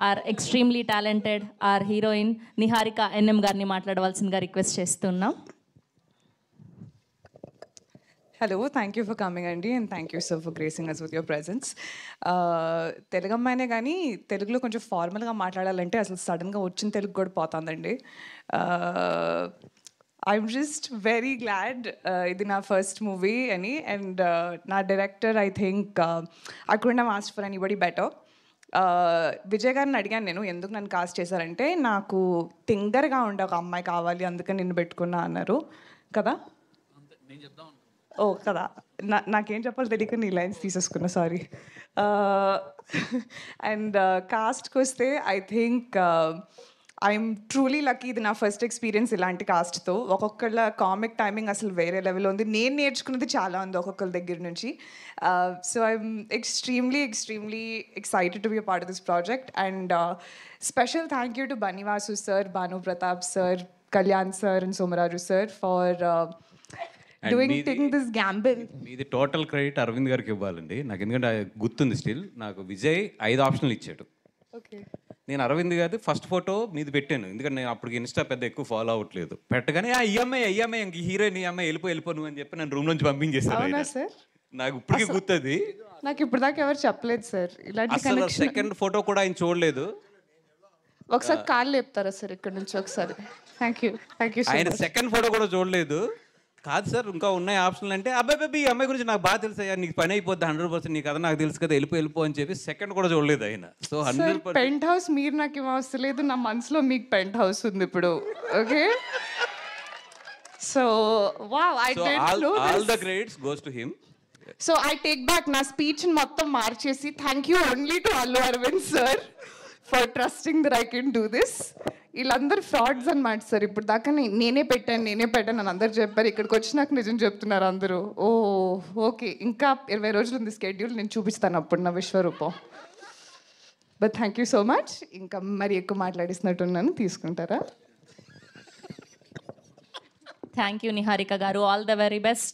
Are extremely talented our heroine Niharika NM గారిని మాట్లాడవలసిందిగా request చేస్తున్నాం. Hello, thank you for coming, Andy, and thank you, sir, for gracing us with your presence. Telugu అమ్మాయినే కానీ తెలుగులో కొంచెం ఫార్మల్గా మాట్లాడాలంటే అసలు సడన్గా వచ్చిన తెలుగు కూడా పోతుందండి. ఐఎమ్ జస్ట్ వెరీ గ్లాడ్ ఇది నా ఫస్ట్ మూవీ అని. అండ్ నా director I think I couldn't have asked for anybody better. Vijay గారిని అడిగాను నేను ఎందుకు నన్ను కాస్ట్ చేశారంటే నాకు టింగర్గా ఉండే ఒక అమ్మాయి కావాలి అందుకని నిన్ను పెట్టుకున్నా అన్నారు కదా. ఓ కదా, నాకేం చెప్పాలి తెలియక నీ లైన్స్ తీసేసుకున్నా, సారీ. అండ్ కాస్ట్కి వస్తే I think I'm truly lucky. ఇది నా ఫస్ట్ ఎక్స్పీరియన్స్ ఇలాంటి కాస్ట్తో. ఒక్కొక్కళ్ళ కామిక్ టైమింగ్ అసలు వేరే లెవెల్ ఉంది. నేను నేర్చుకున్నది చాలా ఉంది ఒక్కొక్కరి దగ్గర నుంచి. So I'm extremely excited to be a part of this project. And special thank you to Bunny Vasu sir, Bhanu Pratap sir, Kalyan sir and Somaraju sir for taking this gamble. ఇది టోటల్ క్రెడిట్ అరవింద్ గారికి ఇవ్వాలండి నాకు, ఎందుకంటే గుర్తుంది స్టిల్. నాకు విజయ్ 5 ఆప్షన్లు ఇచ్చాడు. ఓకే, నేను అరవింద్ గారి ఫస్ట్ ఫోటో మీద పెట్టాను, ఎందుకంటే నేను అప్పటికి ఇన్స్టా పెద్ద ఎక్కువ ఫాలో అవ్వట్లేదు. పెట్టగానే ఈ అమ్మాయి ఇంక హీరోయిన్ ఈ అమ్మాయి వెళ్ళిపో నువ్వు అని చెప్పి నన్ను రూమ్ నుంచి పంపించేశారు. నాకు ఇప్పటికీ గుర్తుంది. నాకు ఇప్పుడు దాకా ఎవరు చెప్పలేదు సార్ ఇలాంటి అసలు సెకండ్ ఫోటో కూడా ఆయన చూడలేదు. ఒకసారి కాళ్ళు లేపుతారా సార్ ఇక్కడ నుంచి ఒకసారి? థ్యాంక్ యూ ఆయన సెకండ్ ఫోటో కూడా చూడలేదు. కాదు సార్ ఇంకా ఉన్నాయి ఆప్షన్లు అంటే, అబ్బాయి ఈ అమ్మాయి గురించి నాకు బాగా తెలుసు అయ్యా, నీకు పని అయిపోద్ది 100%, నీకు కదా నాకు తెలుసు కదా, వెళ్ళిపో అని చెప్పి సెకండ్ కూడా చూడలేదు ఆయన. సో 100% పెంట్ హౌస్ మీరు నాకు ఏం అవసరం లేదు, నా మనసులో మీకు పెంట్ హౌస్ ఉంది ఇప్పుడు. Okay, so wow, I did know all the credits goes to him. So I take back నా స్పీచ్ మొత్తం మార్చేసి thank you only to Allu Aravind sir for trusting that I can do this. వీళ్ళందరూ frauds అనమాట sir. ఇప్పుడు దాకా నేనే పెట్టాను అని అందరు చెప్పారు. ఇక్కడికి వచ్చి నాకు నిజం చెప్తున్నారు అందరూ. ఓ ఓకే, ఇంకా 20 రోజులు ఉంది స్కెడ్యూల్, నేను చూపిస్తాను అప్పుడు నా విశ్వరూపం. But thank you so much. ఇంకా మరి ఎక్కువ మాట్లాడిస్తున్నట్టున్నాను, తీసుకుంటారా? థ్యాంక్ యూ నిహారిక గారు, ఆల్ ద వెరీ బెస్ట్.